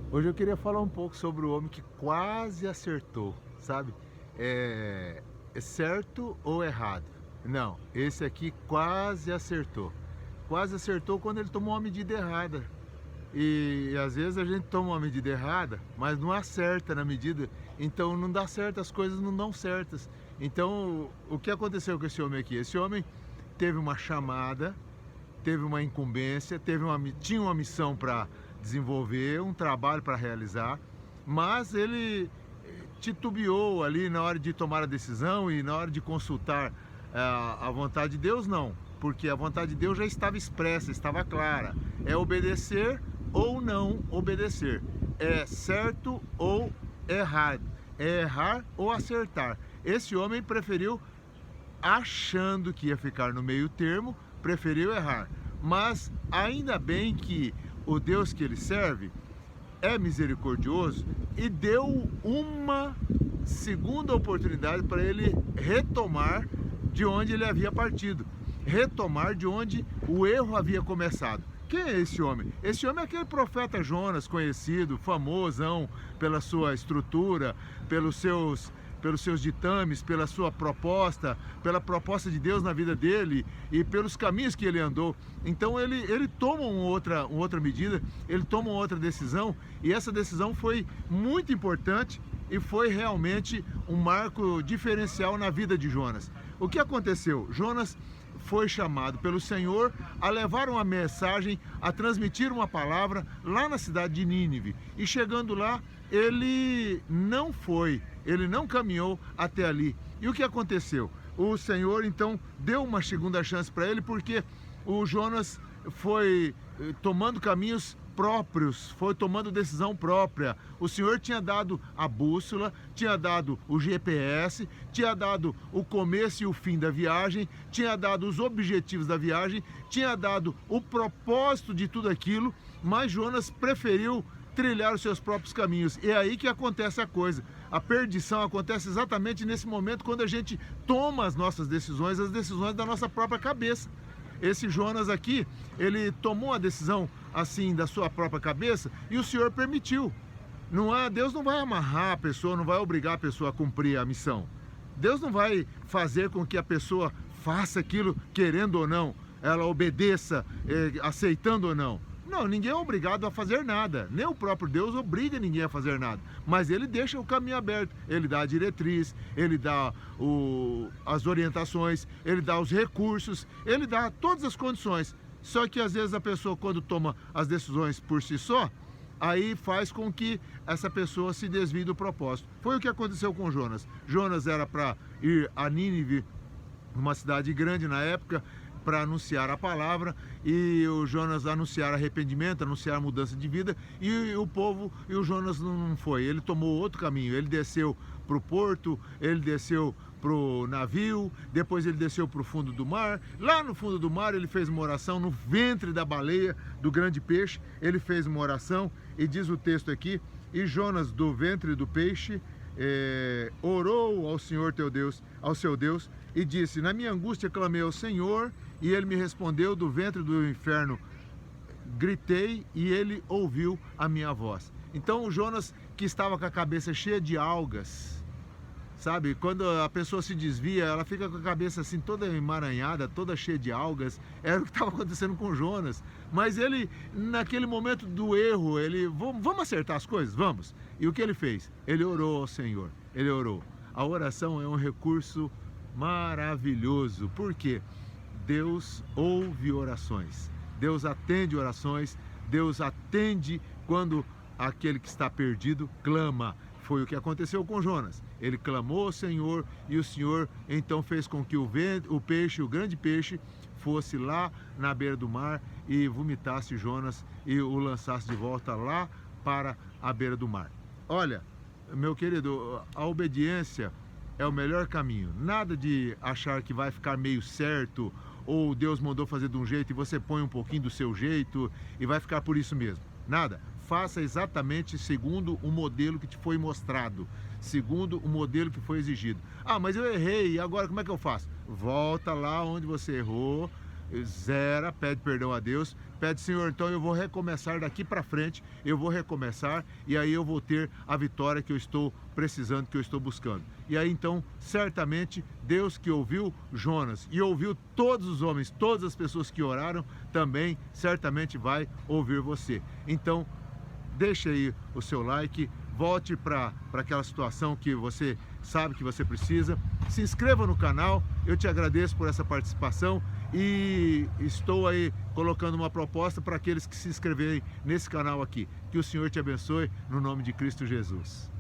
Hoje eu queria falar um pouco sobre o homem que quase acertou, sabe? É certo ou errado? Não, esse aqui quase acertou. Quase acertou quando ele tomou uma medida errada. E às vezes a gente toma uma medida errada, mas não acerta na medida, então não dá certo, as coisas não dão certas. Então, o que aconteceu com esse homem aqui? Esse homem teve uma chamada, teve uma incumbência, tinha uma missão para desenvolver, um trabalho para realizar, mas ele titubeou ali na hora de tomar a decisão e na hora de consultar a vontade de Deus, não, porque a vontade de Deus já estava expressa, estava clara. É obedecer ou não obedecer, é certo ou errado, é errar ou acertar. Esse homem preferiu, achando que ia ficar no meio termo, preferiu errar. Mas ainda bem que o Deus que ele serve é misericordioso e deu uma segunda oportunidade para ele retomar de onde ele havia partido, retomar de onde o erro havia começado. Quem é esse homem? Esse homem é aquele profeta Jonas, conhecido, famosão pela sua estrutura, pelos seus ditames, pela sua proposta, pela proposta de Deus na vida dele e pelos caminhos que ele andou. Então ele toma uma outra medida, ele toma uma outra decisão, e essa decisão foi muito importante e foi realmente um marco diferencial na vida de Jonas. O que aconteceu? Jonas foi chamado pelo Senhor a levar uma mensagem, a transmitir uma palavra lá na cidade de Nínive. E chegando lá, ele não caminhou até ali. E o que aconteceu? O Senhor então deu uma segunda chance para ele, porque o Jonas foi tomando caminhos próprios, foi tomando decisão própria. O Senhor tinha dado a bússola, tinha dado o GPS, tinha dado o começo e o fim da viagem, tinha dado os objetivos da viagem, tinha dado o propósito de tudo aquilo, mas Jonas preferiu trilhar os seus próprios caminhos. E é aí que acontece a coisa. A perdição acontece exatamente nesse momento, quando a gente toma as nossas decisões, as decisões da nossa própria cabeça. Esse Jonas aqui, ele tomou a decisão assim da sua própria cabeça e o Senhor permitiu. Deus não vai amarrar a pessoa, não vai obrigar a pessoa a cumprir a missão. Deus não vai fazer com que a pessoa faça aquilo querendo ou não, ela obedeça, aceitando ou não. Não, ninguém é obrigado a fazer nada, nem o próprio Deus obriga ninguém a fazer nada, mas ele deixa o caminho aberto, ele dá a diretriz, ele dá as orientações, ele dá os recursos, ele dá todas as condições. Só que às vezes a pessoa, quando toma as decisões por si só, aí faz com que essa pessoa se desvie do propósito. Foi o que aconteceu com Jonas. Jonas era para ir a Nínive, uma cidade grande na época, para anunciar a palavra, e o Jonas anunciar arrependimento, anunciar mudança de vida, e o povo, e o Jonas não foi, ele tomou outro caminho, ele desceu para o porto, ele desceu para o navio, depois ele desceu para o fundo do mar. Lá no fundo do mar ele fez uma oração, no ventre da baleia, do grande peixe, ele fez uma oração, e diz o texto aqui: e Jonas, do ventre do peixe, orou ao Senhor teu Deus, ao seu Deus, e disse: na minha angústia clamei ao Senhor, e ele me respondeu, do ventre do inferno gritei, e ele ouviu a minha voz. Então o Jonas, que estava com a cabeça cheia de algas, sabe, quando a pessoa se desvia, ela fica com a cabeça assim toda emaranhada, toda cheia de algas, era o que estava acontecendo com Jonas. Mas ele, naquele momento do erro, vamos acertar as coisas? Vamos. E o que ele fez? Ele orou ao Senhor, ele orou. A oração é um recurso maravilhoso. Por quê? Deus ouve orações, Deus atende orações, Deus atende quando aquele que está perdido clama. Foi o que aconteceu com Jonas. Ele clamou ao Senhor, e o Senhor então fez com que o peixe, o grande peixe, fosse lá na beira do mar e vomitasse Jonas e o lançasse de volta lá para a beira do mar. Olha, meu querido, a obediência é o melhor caminho. Nada de achar que vai ficar meio certo, ou Deus mandou fazer de um jeito e você põe um pouquinho do seu jeito e vai ficar por isso mesmo. Nada. Faça exatamente segundo o modelo que te foi mostrado, segundo o modelo que foi exigido. Ah, mas eu errei, e agora como é que eu faço? Volta lá onde você errou, zera, pede perdão a Deus, pede: Senhor, então eu vou recomeçar daqui para frente, eu vou recomeçar e aí eu vou ter a vitória que eu estou precisando, que eu estou buscando. E aí então, certamente, Deus que ouviu Jonas e ouviu todos os homens, todas as pessoas que oraram, também certamente vai ouvir você. Então, deixe aí o seu like, volte para aquela situação que você sabe que você precisa, se inscreva no canal, eu te agradeço por essa participação e estou aí colocando uma proposta para aqueles que se inscreverem nesse canal aqui. Que o Senhor te abençoe no nome de Cristo Jesus.